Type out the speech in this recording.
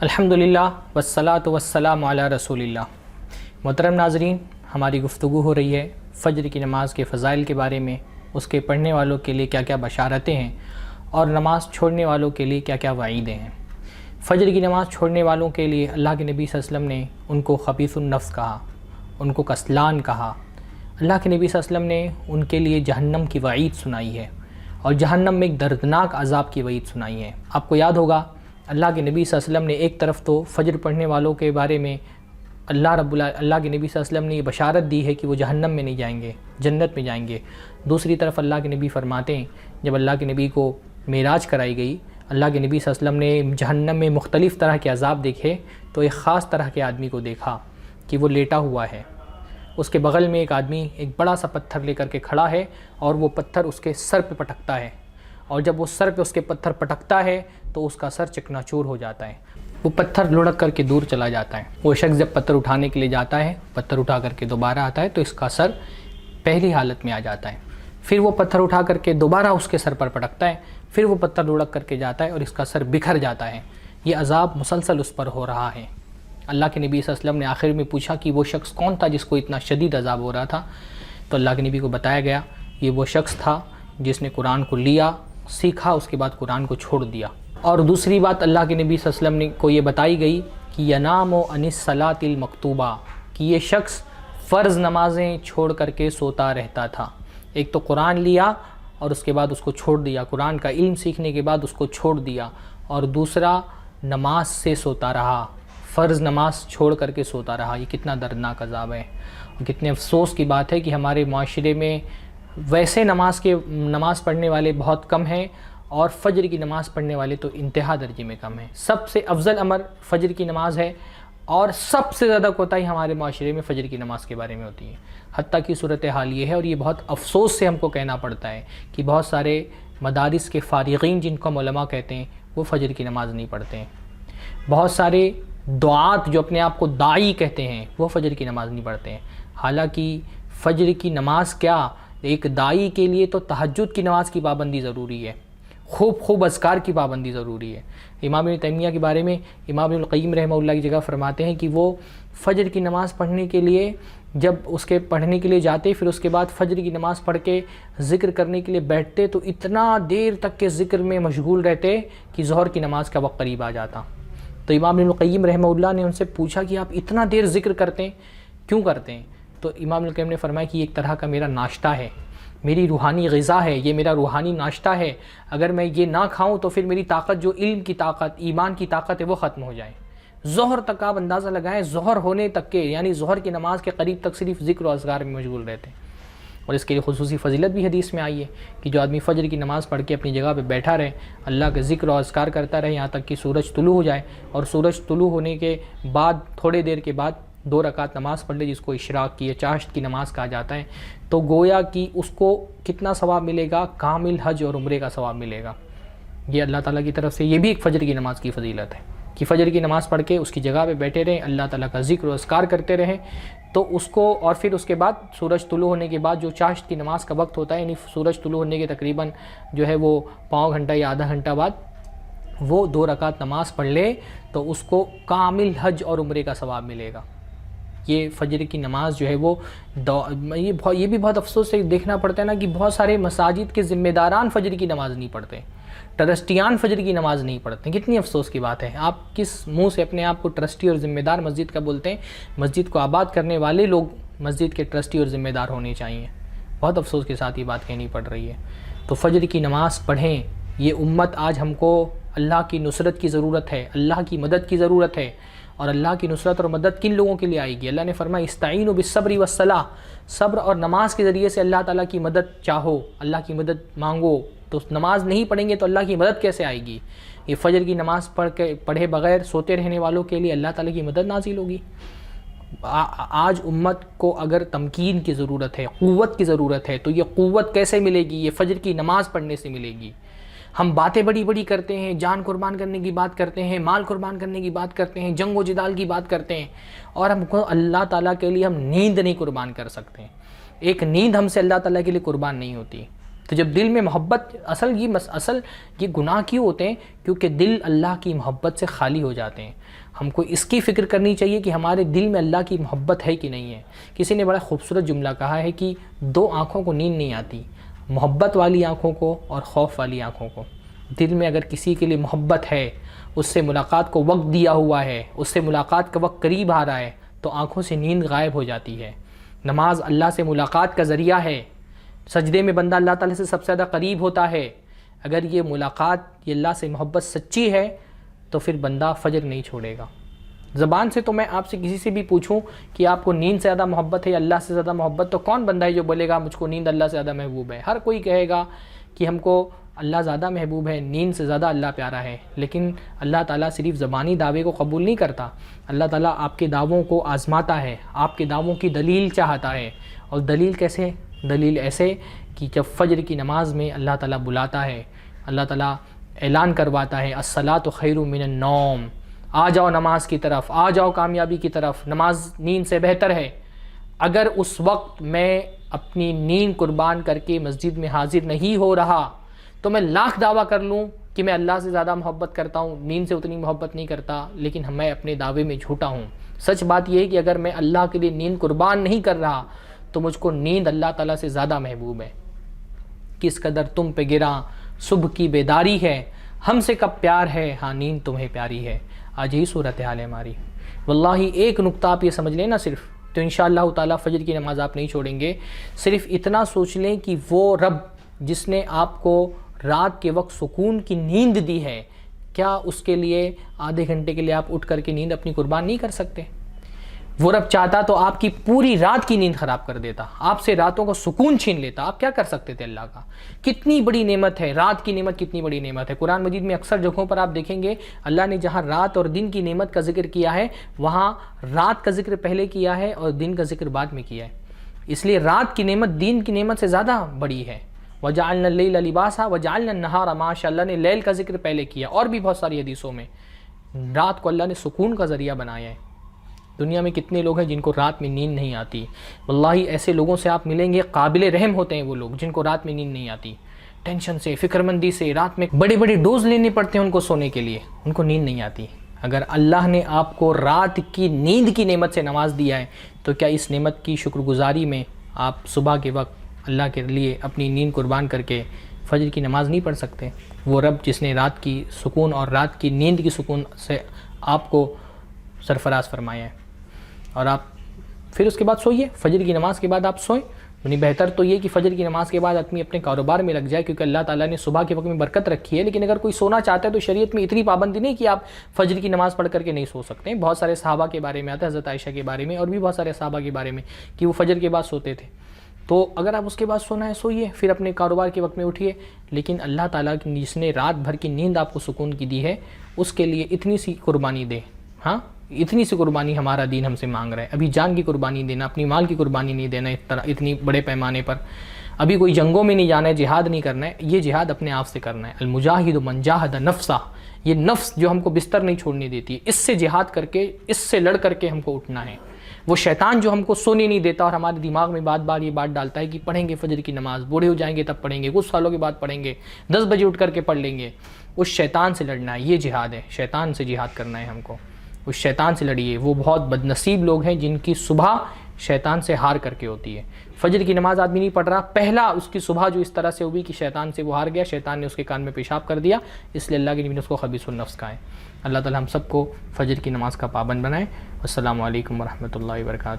الحمدللہ والصلاۃ والسلام علی رسول اللہ۔ محترم ناظرین، ہماری گفتگو ہو رہی ہے فجر کی نماز کے فضائل کے بارے میں، اس کے پڑھنے والوں کے لیے کیا کیا بشارتیں ہیں اور نماز چھوڑنے والوں کے لیے کیا کیا وعیدیں ہیں۔ فجر کی نماز چھوڑنے والوں کے لیے اللہ کے نبی صلی اللہ علیہ وسلم نے ان کو خبیث النفس کہا، ان کو کسلان کہا۔ اللہ کے نبی صلی اللہ علیہ وسلم نے ان کے لیے جہنم کی وعید سنائی ہے اور جہنم میں ایک دردناک عذاب کی وعید سنائی ہے۔ آپ کو یاد ہوگا اللہ کے نبی صلی اللہ علیہ وسلم نے ایک طرف تو فجر پڑھنے والوں کے بارے میں اللہ کے نبی صلی اللہ علیہ وسلم نے یہ بشارت دی ہے کہ وہ جہنم میں نہیں جائیں گے، جنت میں جائیں گے۔ دوسری طرف اللہ کے نبی فرماتے ہیں، جب اللہ کے نبی کو معراج کرائی گئی، اللہ کے نبی صلی اللہ علیہ وسلم نے جہنم میں مختلف طرح کے عذاب دیکھے تو ایک خاص طرح کے آدمی کو دیکھا کہ وہ لیٹا ہوا ہے، اس کے بغل میں ایک آدمی ایک بڑا سا پتھر لے کر کے کھڑا ہے اور وہ پتھر اس کے سر پہ پٹکتا ہے، اور جب وہ سر پہ اس کے پتھر پٹکتا ہے تو اس کا سر چکنا چور ہو جاتا ہے، وہ پتھر لڑک کر کے دور چلا جاتا ہے۔ وہ شخص جب پتھر اٹھانے کے لیے جاتا ہے، پتھر اٹھا کر کے دوبارہ آتا ہے تو اس کا سر پہلی حالت میں آ جاتا ہے۔ پھر وہ پتھر اٹھا کر کے دوبارہ اس کے سر پر پٹکتا ہے، پھر وہ پتھر لڑک کر کے جاتا ہے اور اس کا سر بکھر جاتا ہے۔ یہ عذاب مسلسل اس پر ہو رہا ہے۔ اللہ کے نبی صلی اللہ علیہ وسلم نے آخر میں پوچھا کہ وہ شخص کون تھا جس کو اتنا شدید عذاب ہو رہا تھا، تو اللہ کے نبی کو بتایا گیا یہ وہ شخص تھا جس نے قرآن کو لیا، سیکھا، اس کے بعد قرآن کو چھوڑ دیا۔ اور دوسری بات اللہ کے نبی صلی اللہ علیہ وسلم کو یہ بتائی گئی کہ ینام عن الصلاۃ المکتوبہ، کہ یہ شخص فرض نمازیں چھوڑ کر کے سوتا رہتا تھا۔ ایک تو قرآن لیا اور اس کے بعد اس کو چھوڑ دیا، قرآن کا علم سیکھنے کے بعد اس کو چھوڑ دیا، اور دوسرا نماز سے سوتا رہا، فرض نماز چھوڑ کر کے سوتا رہا۔ یہ کتنا دردناک عذاب ہے اور کتنے افسوس کی بات ہے کہ ہمارے معاشرے میں ویسے نماز پڑھنے والے بہت کم ہیں اور فجر کی نماز پڑھنے والے تو انتہا درجے میں کم ہیں۔ سب سے افضل امر فجر کی نماز ہے اور سب سے زیادہ کوتاہی ہمارے معاشرے میں فجر کی نماز کے بارے میں ہوتی ہے۔ حتیٰ کہ صورتحال یہ ہے، اور یہ بہت افسوس سے ہم کو کہنا پڑتا ہے کہ بہت سارے مدارس کے فارغین جن کو علماء کہتے ہیں وہ فجر کی نماز نہیں پڑھتے ہیں۔ بہت سارے دعات جو اپنے آپ کو داعی کہتے ہیں وہ فجر کی نماز نہیں پڑھتے ہیں، حالانکہ فجر کی نماز کیا، ایک داعی کے لیے تو تہجد کی نماز کی پابندی ضروری ہے، خوب اذکار کی پابندی ضروری ہے۔ امام ابن تیمیہ کے بارے میں امام ابن القیم رحمہ اللہ کی جگہ فرماتے ہیں کہ وہ فجر کی نماز پڑھنے کے لیے جب اس کے پڑھنے کے لیے جاتے، پھر اس کے بعد فجر کی نماز پڑھ کے ذکر کرنے کے لیے بیٹھتے تو اتنا دیر تک کے ذکر میں مشغول رہتے کہ ظہر کی نماز کا وقت قریب آ جاتا۔ تو امام ابن القیم رحمہ اللہ نے ان سے پوچھا کہ آپ اتنا دیر ذکر کرتے ہیں، کیوں کرتے ہیں؟ تو امام ابن القیم نے فرمایا کہ یہ ایک طرح کا میرا ناشتہ ہے، میری روحانی غذا ہے، یہ میرا روحانی ناشتہ ہے، اگر میں یہ نہ کھاؤں تو پھر میری طاقت، جو علم کی طاقت، ایمان کی طاقت ہے، وہ ختم ہو جائے۔ ظہر تک آپ اندازہ لگائیں، ظہر ہونے تک کے، یعنی ظہر کی نماز کے قریب تک صرف ذکر و اذکار میں مشغول رہتے ہیں، اور اس کے لیے خصوصی فضیلت بھی حدیث میں آئی ہے کہ جو آدمی فجر کی نماز پڑھ کے اپنی جگہ پہ بیٹھا رہے، اللہ کا ذکر و اذکار کرتا رہے یہاں تک کہ سورج طلوع ہو جائے، اور سورج طلوع ہونے کے بعد تھوڑے دیر کے بعد 2 رکعت نماز پڑھ لے جس کو اشراق کی یا چاشت کی نماز کہا جاتا ہے، تو گویا کہ اس کو کتنا ثواب ملے گا، کامل حج اور عمرے کا ثواب ملے گا۔ یہ اللہ تعالیٰ کی طرف سے یہ بھی ایک فجر کی نماز کی فضیلت ہے کہ فجر کی نماز پڑھ کے اس کی جگہ پہ بیٹھے رہیں، اللہ تعالیٰ کا ذکر و اذکار کرتے رہیں، تو اس کو، اور پھر اس کے بعد سورج طلوع ہونے کے بعد جو چاشت کی نماز کا وقت ہوتا ہے، یعنی سورج طلوع ہونے کے تقریباً جو ہے وہ پاؤں گھنٹہ یا آدھا گھنٹہ بعد وہ 2 رکعت نماز پڑھ لے تو اس کو کامل حج اور عمرے کا ثواب ملے گا۔ یہ فجر کی نماز جو ہے وہ یہ بھی بہت افسوس سے دیکھنا پڑتا ہے نا کہ بہت سارے مساجد کے ذمہ داران فجر کی نماز نہیں پڑھتے، ٹرسٹیان فجر کی نماز نہیں پڑھتے۔ کتنی افسوس کی بات ہے، آپ کس منہ سے اپنے آپ کو ٹرسٹی اور ذمہ دار مسجد کا بولتے ہیں؟ مسجد کو آباد کرنے والے لوگ مسجد کے ٹرسٹی اور ذمہ دار ہونے چاہیے۔ بہت افسوس کے ساتھ یہ بات کہنی پڑ رہی ہے۔ تو فجر کی نماز پڑھیں۔ یہ امت آج ہم کو اللہ کی نصرت کی ضرورت ہے، اللہ کی مدد کی ضرورت ہے، اور اللہ کی نصرت اور مدد کن لوگوں کے لیے آئے گی؟ اللہ نے فرمایا استعینوا بالصبر والصلاۃ، صبر اور نماز کے ذریعے سے اللہ تعالیٰ کی مدد چاہو، اللہ کی مدد مانگو۔ تو نماز نہیں پڑھیں گے تو اللہ کی مدد کیسے آئے گی؟ یہ فجر کی نماز پڑھے بغیر سوتے رہنے والوں کے لیے اللہ تعالیٰ کی مدد نازل ہوگی۔ آج امت کو اگر تمکین کی ضرورت ہے، قوت کی ضرورت ہے، تو یہ قوت کیسے ملے گی؟ یہ فجر کی نماز پڑھنے سے ملے گی۔ ہم باتیں بڑی کرتے ہیں، جان قربان کرنے کی بات کرتے ہیں، مال قربان کرنے کی بات کرتے ہیں، جنگ و جدال کی بات کرتے ہیں، اور ہم کو اللہ تعالیٰ کے لیے ہم نیند نہیں قربان کر سکتے۔ ایک نیند ہم سے اللہ تعالیٰ کے لیے قربان نہیں ہوتی۔ تو جب دل میں محبت، اصل یہ گناہ کیوں ہوتے ہیں؟ کیونکہ دل اللہ کی محبت سے خالی ہو جاتے ہیں۔ ہم کو اس کی فکر کرنی چاہیے کہ ہمارے دل میں اللہ کی محبت ہے کہ نہیں ہے۔ کسی نے بڑا خوبصورت جملہ کہا ہے کہ دو آنکھوں کو نیند نہیں آتی، محبت والی آنکھوں کو اور خوف والی آنکھوں کو۔ دل میں اگر کسی کے لیے محبت ہے، اس سے ملاقات کو وقت دیا ہوا ہے، اس سے ملاقات کا وقت قریب آ رہا ہے، تو آنکھوں سے نیند غائب ہو جاتی ہے۔ نماز اللہ سے ملاقات کا ذریعہ ہے، سجدے میں بندہ اللہ تعالیٰ سے سب سے زیادہ قریب ہوتا ہے۔ اگر یہ ملاقات، یہ اللہ سے محبت سچی ہے تو پھر بندہ فجر نہیں چھوڑے گا۔ زبان سے تو میں آپ سے کسی سے بھی پوچھوں کہ آپ کو نیند سے زیادہ محبت ہے یا اللہ سے زیادہ محبت، تو کون بندہ ہے جو بولے گا مجھ کو نیند اللہ سے زیادہ محبوب ہے؟ ہر کوئی کہے گا کہ ہم کو اللہ زیادہ محبوب ہے، نیند سے زیادہ اللہ پیارا ہے۔ لیکن اللہ تعالیٰ صرف زبانی دعوے کو قبول نہیں کرتا، اللہ تعالیٰ آپ کے دعووں کو آزماتا ہے، آپ کے دعووں کی دلیل چاہتا ہے۔ اور دلیل کیسے؟ دلیل ایسے کہ جب فجر کی نماز میں اللہ تعالیٰ بلاتا ہے، اللہ تعالیٰ اعلان کرواتا ہے الصلاۃ خیر من النوم، آ جاؤ نماز کی طرف، آ جاؤ کامیابی کی طرف، نماز نیند سے بہتر ہے۔ اگر اس وقت میں اپنی نیند قربان کر کے مسجد میں حاضر نہیں ہو رہا تو میں لاکھ دعویٰ کر لوں کہ میں اللہ سے زیادہ محبت کرتا ہوں، نیند سے اتنی محبت نہیں کرتا، لیکن میں اپنے دعوے میں جھوٹا ہوں۔ سچ بات یہ ہے کہ اگر میں اللہ کے لیے نیند قربان نہیں کر رہا تو مجھ کو نیند اللہ تعالیٰ سے زیادہ محبوب ہے۔ کس قدر تم پہ گرا صبح کی بیداری ہے، ہم سے کب پیار ہے، ہاں نیند تمہیں پیاری ہے۔ آج یہی صورتحال ہے ہماری۔ واللہ ایک نقطہ آپ یہ سمجھ لیں نا صرف، تو انشاءاللہ تعالیٰ فجر کی نماز آپ نہیں چھوڑیں گے۔ صرف اتنا سوچ لیں کہ وہ رب جس نے آپ کو رات کے وقت سکون کی نیند دی ہے، کیا اس کے لیے آدھے گھنٹے کے لیے آپ اٹھ کر کے نیند اپنی قربان نہیں کر سکتے؟ وہ رب چاہتا تو آپ کی پوری رات کی نیند خراب کر دیتا، آپ سے راتوں کو سکون چھین لیتا۔ آپ کیا کر سکتے تھے اللہ کا؟ کتنی بڑی نعمت ہے رات کی نعمت، کتنی بڑی نعمت ہے۔ قرآن مجید میں اکثر جگہوں پر آپ دیکھیں گے اللہ نے جہاں رات اور دن کی نعمت کا ذکر کیا ہے، وہاں رات کا ذکر پہلے کیا ہے اور دن کا ذکر بعد میں کیا ہے۔ اس لیے رات کی نعمت دین کی نعمت سے زیادہ بڑی ہے۔ وَجَعَلْنَا اللَّيْلَ لِبَاسًا وَجَعَلْنَا النَّهَارَ مَعَاشًا، اللہ نے لیل کا ذکر پہلے کیا، اور بھی بہت ساری حدیثوں میں رات کو اللہ نے سکون کا ذریعہ بنایا ہے۔ دنیا میں کتنے لوگ ہیں جن کو رات میں نیند نہیں آتی؟ واللہ ایسے لوگوں سے آپ ملیں گے، قابل رحم ہوتے ہیں وہ لوگ جن کو رات میں نیند نہیں آتی، ٹینشن سے، فکر مندی سے، رات میں بڑے بڑے ڈوز لینے پڑتے ہیں ان کو سونے کے لیے، ان کو نیند نہیں آتی۔ اگر اللہ نے آپ کو رات کی نیند کی نعمت سے نواز دیا ہے تو کیا اس نعمت کی شکر گزاری میں آپ صبح کے وقت اللہ کے لیے اپنی نیند قربان کر کے فجر کی نماز نہیں پڑھ سکتے؟ وہ رب جس نے رات کی سکون اور رات کی نیند کی سکون سے آپ کو سرفراز فرمایا ہے، اور آپ پھر اس کے بعد سوئیے، فجر کی نماز کے بعد آپ سوئیں۔ یعنی بہتر تو یہ کہ فجر کی نماز کے بعد آدمی اپنے کاروبار میں لگ جائے، کیونکہ اللہ تعالیٰ نے صبح کے وقت میں برکت رکھی ہے۔ لیکن اگر کوئی سونا چاہتا ہے تو شریعت میں اتنی پابندی نہیں کہ آپ فجر کی نماز پڑھ کر کے نہیں سو سکتے۔ بہت سارے صحابہ کے بارے میں آتا ہے، حضرت عائشہ کے بارے میں اور بھی بہت سارے صحابہ کے بارے میں، کہ وہ فجر کے بعد سوتے تھے۔ تو اگر آپ اس کے بعد سونا ہے سوئیے، پھر اپنے کاروبار کے وقت میں اٹھیے۔ لیکن اللہ تعالیٰ جس نے رات بھر کی نیند آپ کو سکون کی دی ہے، اس کے لیے اتنی سی قربانی دے۔ ہاں، اتنی سی قربانی ہمارا دین ہم سے مانگ رہا ہے۔ ابھی جان کی قربانی دینا، اپنی مال کی قربانی نہیں دینا اتنی بڑے پیمانے پر۔ ابھی کوئی جنگوں میں نہیں جانا ہے، جہاد نہیں کرنا ہے، یہ جہاد اپنے آپ سے کرنا ہے۔ المجاہد من جاہد نفسہ، یہ نفس جو ہم کو بستر نہیں چھوڑنے دیتی ہے، اس سے جہاد کر کے، اس سے لڑ کر کے ہم کو اٹھنا ہے۔ وہ شیطان جو ہم کو سونے نہیں دیتا اور ہمارے دماغ میں بار بار یہ بات ڈالتا ہے کہ پڑھیں گے فجر کی نماز، بوڑھے ہو جائیں گے تب پڑھیں گے، کچھ سالوں کے بعد پڑھیں گے، 10 بجے اٹھ کر کے پڑھ لیں گے، اس شیطان سے لڑنا ہے۔ یہ جہاد ہے، شیطان سے جہاد کرنا ہے ہم کو۔ اس شیطان سے لڑیے۔ وہ بہت بد نصیب لوگ ہیں جن کی صبح شیطان سے ہار کر کے ہوتی ہے۔ فجر کی نماز آدمی نہیں پڑھ رہا، پہلا اس کی صبح جو اس طرح سے ہوئی کہ شیطان سے وہ ہار گیا، شیطان نے اس کے کان میں پیشاب کر دیا، اس لیے اللہ کے نبی نے اس کو خبیث النفس کہا ہے۔ اللہ تعالی ہم سب کو فجر کی نماز کا پابند بنائے۔ السلام علیکم ورحمۃ اللہ وبرکاتہ۔